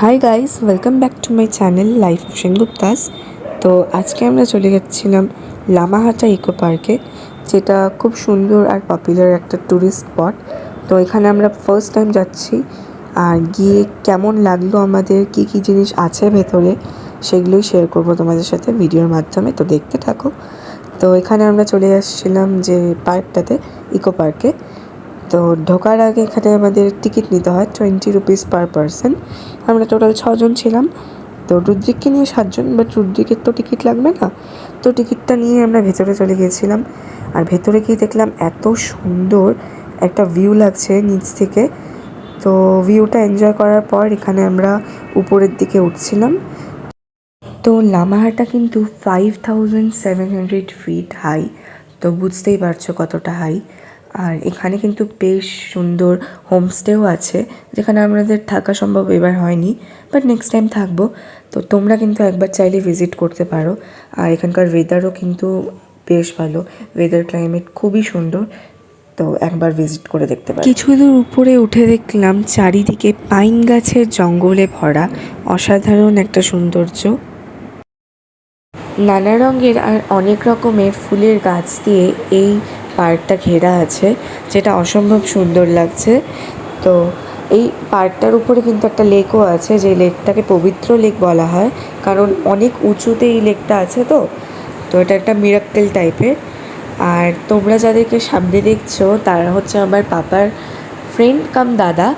High guys, welcome back to my channel life of Senguptas. তো আজকে আমরা চলে যাচ্ছিলাম লামাহাটা ইকো পার্কে, যেটা খুব সুন্দর আর পপুলার একটা ট্যুরিস্ট স্পট। তো এখানে আমরা ফার্স্ট টাইম যাচ্ছি, আর গিয়ে কেমন লাগলো, আমাদের কী কী জিনিস আছে ভেতরে, সেগুলোই শেয়ার করবো তোমাদের সাথে ভিডিওর মাধ্যমে। তো দেখতে থাকো। তো এখানে আমরা চলে আসছিলাম যে পার্কটাতে, ইকো পার্কে। তো ঢোকার আগে এখানে আমাদের টিকিট নিতে হয় 20 রুপিস পার পারসন। আমরা টোটাল 6জন ছিলাম। তো রুদ্রিককে নিয়ে 7জন, বাট রুদ্রিকের তো টিকিট লাগবে না। তো টিকিটটা নিয়ে আমরা ভেতরে চলে গিয়েছিলাম। আর ভেতরে গিয়ে দেখলাম এত সুন্দর একটা ভিউ লাগছে নিচ থেকে। তো ভিউটা এনজয় করার পর এখানে আমরা উপরের দিকে উঠছিলাম। তো লামাহাটা কিন্তু 5700 ফিট হাই। তো বুঝতেই পারছো কতটা হাই। আর এখানে কিন্তু বেশ সুন্দর হোমস্টেও আছে, যেখানে আমাদের থাকা সম্ভব এবার হয়নি, বাট নেক্সট টাইম থাকবো। তো তোমরা কিন্তু একবার চাইলে ভিজিট করতে পারো। আর এখানকার ওয়েদারও কিন্তু বেশ ভালো, ওয়েদার ক্লাইমেট খুবই সুন্দর। তো একবার ভিজিট করে দেখতে পারো। কিছু দূর উপরে উঠে দেখলাম চারিদিকে পাইন গাছের জঙ্গলে ভরা, অসাধারণ একটা সৌন্দর্য। নানা রঙের আর অনেক রকমের ফুলের গাছ দিয়ে এই পার্কটা ঘেরা আছে, যেটা অসম্ভব সুন্দর লাগছে। তো এই পার্কটার উপরে কিন্তু একটা লেকও আছে, যে লেকটাকে পবিত্র লেক বলা হয়, কারণ অনেক উঁচুতে এই লেকটা আছে। তো তো এটা একটা মিরাক্কেল টাইপের। আর তোমরা যাদেরকে সামনে দেখছো তারা হচ্ছে আমার পাপার ফ্রেন্ড কাম দাদা।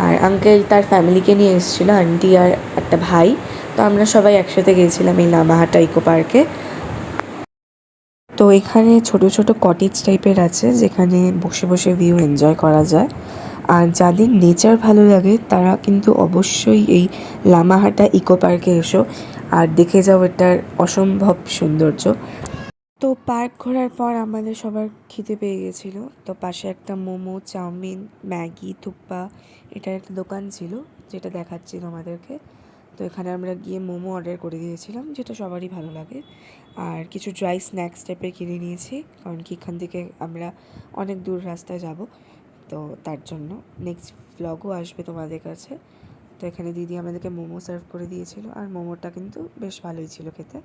আর আঙ্কেল তার ফ্যামিলিকে নিয়ে এসেছিলো, আন্টি আর একটা ভাই। তো আমরা সবাই একসাথে গিয়েছিলাম এই লামাহাটা ইকো পার্কে। তো এখানে ছোট ছোট কটেজ টাইপের আছে, যেখানে বসে বসে ভিউ এনজয় করা যায়। আর যাদের নেচার ভালো লাগে তারা কিন্তু অবশ্যই এই লামাহাটা ইকো পার্কে এসো আর দেখে যাও এটার অসম্ভব সৌন্দর্য। তো পার্ক ঘোরার পর আমাদের সবার খিদে পেয়ে গেছিলো। তো পাশে একটা মোমো, চাউমিন, ম্যাগি, থুপ্পা এটার একটা দোকান ছিল, যেটা দেখাচ্ছি তোমাদেরকে। তো এখানে আমরা গিয়ে মোমো অর্ডার করে দিয়েছিলাম, যেটা সবারই ভালো লাগে। আর কিছু ড্রাই স্ন্যাক্স টাইপের কিনে নিয়েছি, কারণ কি এখান থেকে আমরা অনেক দূর রাস্তায় যাব। তো তার জন্য নেক্সট ভ্লগও আসবে তোমাদের কাছে। তো এখানে দিদি আমাদেরকে মোমো সার্ভ করে দিয়েছিল, আর মোমোটা কিন্তু বেশ ভালোই ছিল খেতে।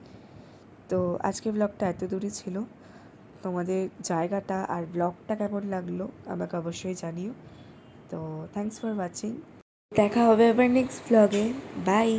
তো আজকের ব্লগটা এত দূরই ছিল। তোমাদের জায়গাটা আর ব্লগটা কেমন লাগলো আমাকে অবশ্যই জানিও। তো থ্যাংকস ফর ওয়াচিং। দেখা হবে আবার নেক্সট ব্লগে। বাই।